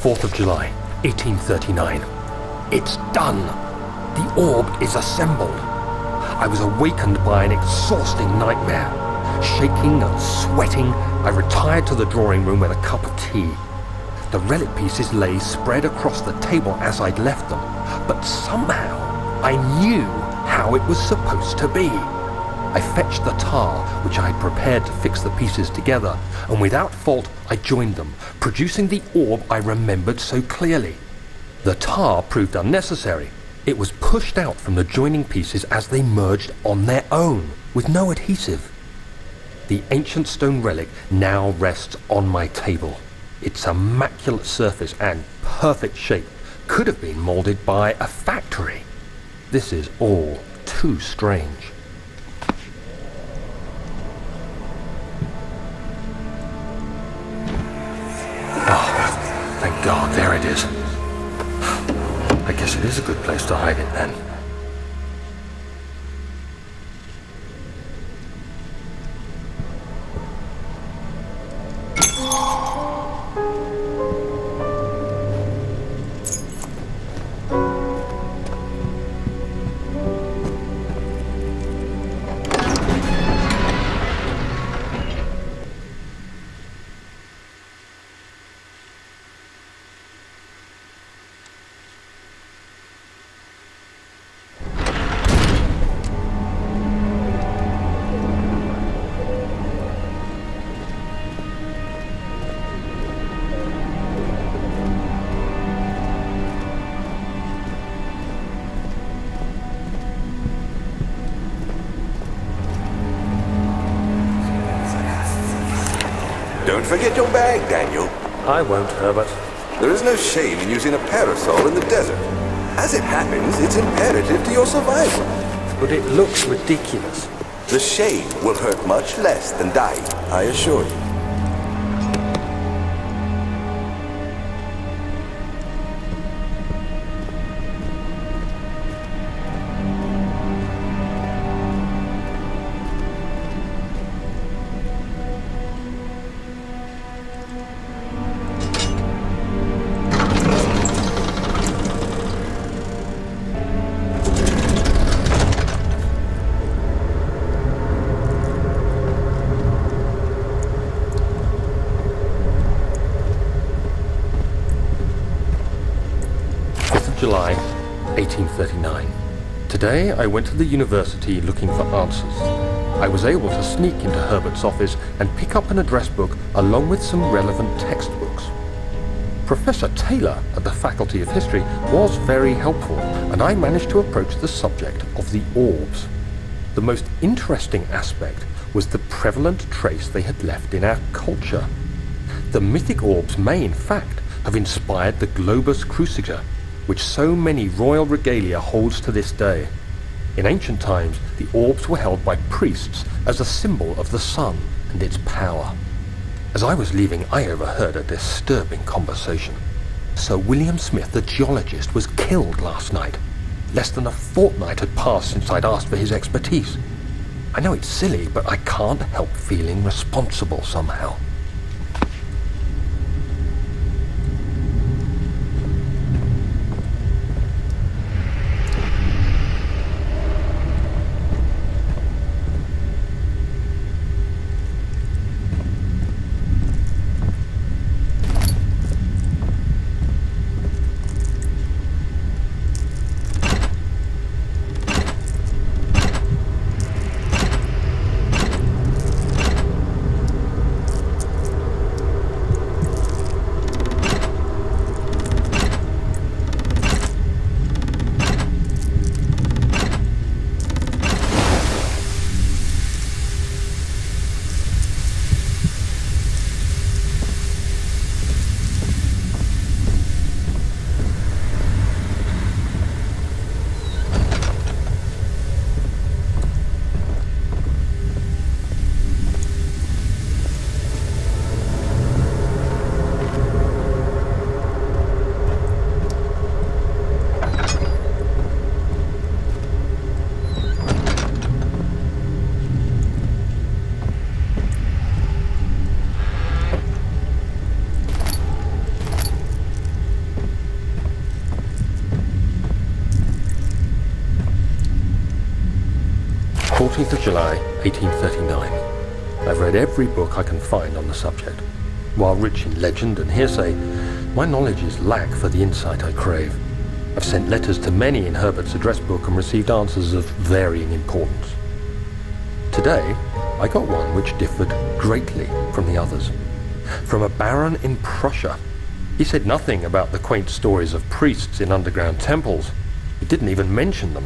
4th of July, 1839. It's done! The orb is assembled. I was awakened by an exhausting nightmare. Shaking and sweating, I retired to the drawing room with a cup of tea. The relic pieces lay spread across the table as I'd left them, but somehow I knew how it was supposed to be. I fetched the tar, which I had prepared to fix the pieces together, and without fault I joined them, producing the orb I remembered so clearly. The tar proved unnecessary. It was pushed out from the joining pieces as they merged on their own, with no adhesive. The ancient stone relic now rests on my table. Its immaculate surface and perfect shape could have been molded by a factory. This is all too strange. Oh, thank God, there it is. I guess it is a good place to hide it then. Don't forget your bag, Daniel. I won't, Herbert. There is no shame in using a parasol in the desert. As it happens, it's imperative to your survival. But it looks ridiculous. The shame will hurt much less than dying, I assure you. July, 1839. Today I went to the university looking for answers. I was able to sneak into Herbert's office and pick up an address book along with some relevant textbooks. Professor Taylor at the Faculty of History was very helpful, and I managed to approach the subject of the orbs. The most interesting aspect was the prevalent trace they had left in our culture. The mythic orbs may, in fact, have inspired the globus cruciger, which so many royal regalia holds to this day. In ancient times, the orbs were held by priests as a symbol of the sun and its power. As I was leaving, I overheard a disturbing conversation. Sir William Smith, the geologist, was killed last night. Less than a fortnight had passed since I'd asked for his expertise. I know it's silly, but I can't help feeling responsible somehow. 14th of July, 1839. I've read every book I can find on the subject. While rich in legend and hearsay, my knowledge is lack for the insight I crave. I've sent letters to many in Herbert's address book and received answers of varying importance. Today, I got one which differed greatly from the others. From a baron in Prussia. He said nothing about the quaint stories of priests in underground temples. He didn't even mention them.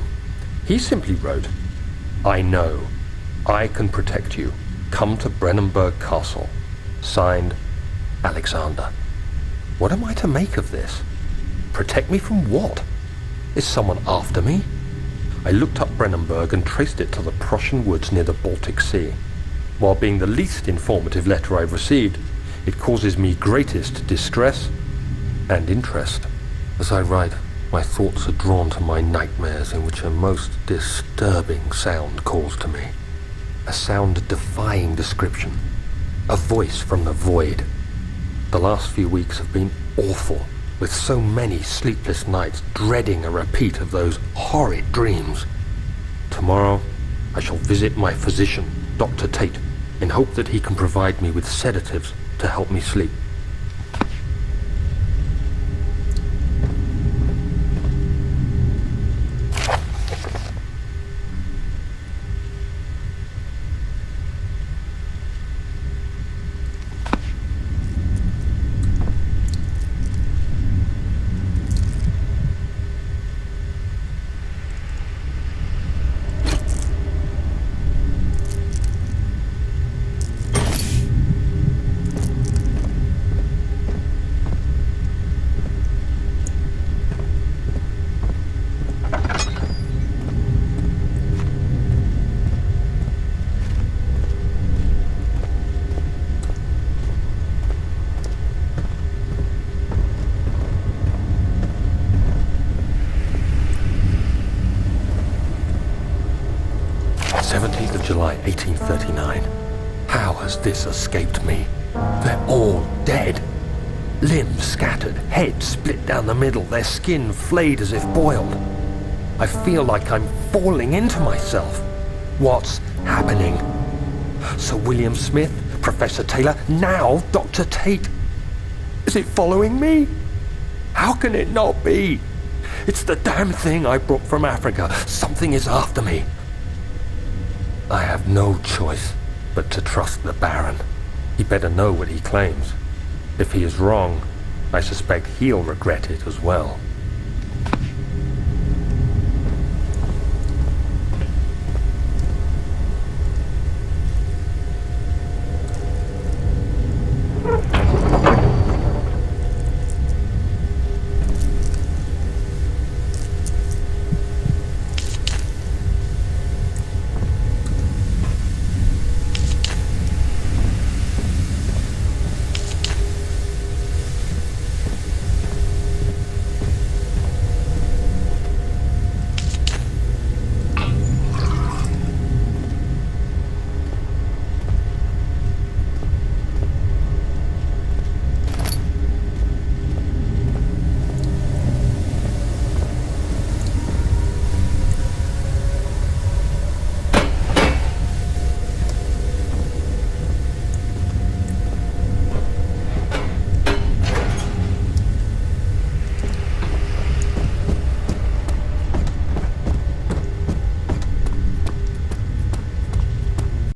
He simply wrote, "I know. I can protect you. Come to Brennenburg Castle. Signed, Alexander." What am I to make of this? Protect me from what? Is someone after me? I looked up Brennenburg and traced it to the Prussian woods near the Baltic Sea. While being the least informative letter I've received, it causes me greatest distress and interest. As I write, my thoughts are drawn to my nightmares in which a most disturbing sound calls to me. A sound defying description. A voice from the void. The last few weeks have been awful, with so many sleepless nights dreading a repeat of those horrid dreams. Tomorrow, I shall visit my physician, Dr. Tate, in hope that he can provide me with sedatives to help me sleep. July 1839. How has this escaped me? They're all dead. Limbs scattered, heads split down the middle, their skin flayed as if boiled. I feel like I'm falling into myself. What's happening? Sir William Smith, Professor Taylor, now Dr. Tate. Is it following me? How can it not be? It's the damn thing I brought from Africa. Something is after me. I have no choice but to trust the Baron. He better know what he claims. If he is wrong, I suspect he'll regret it as well.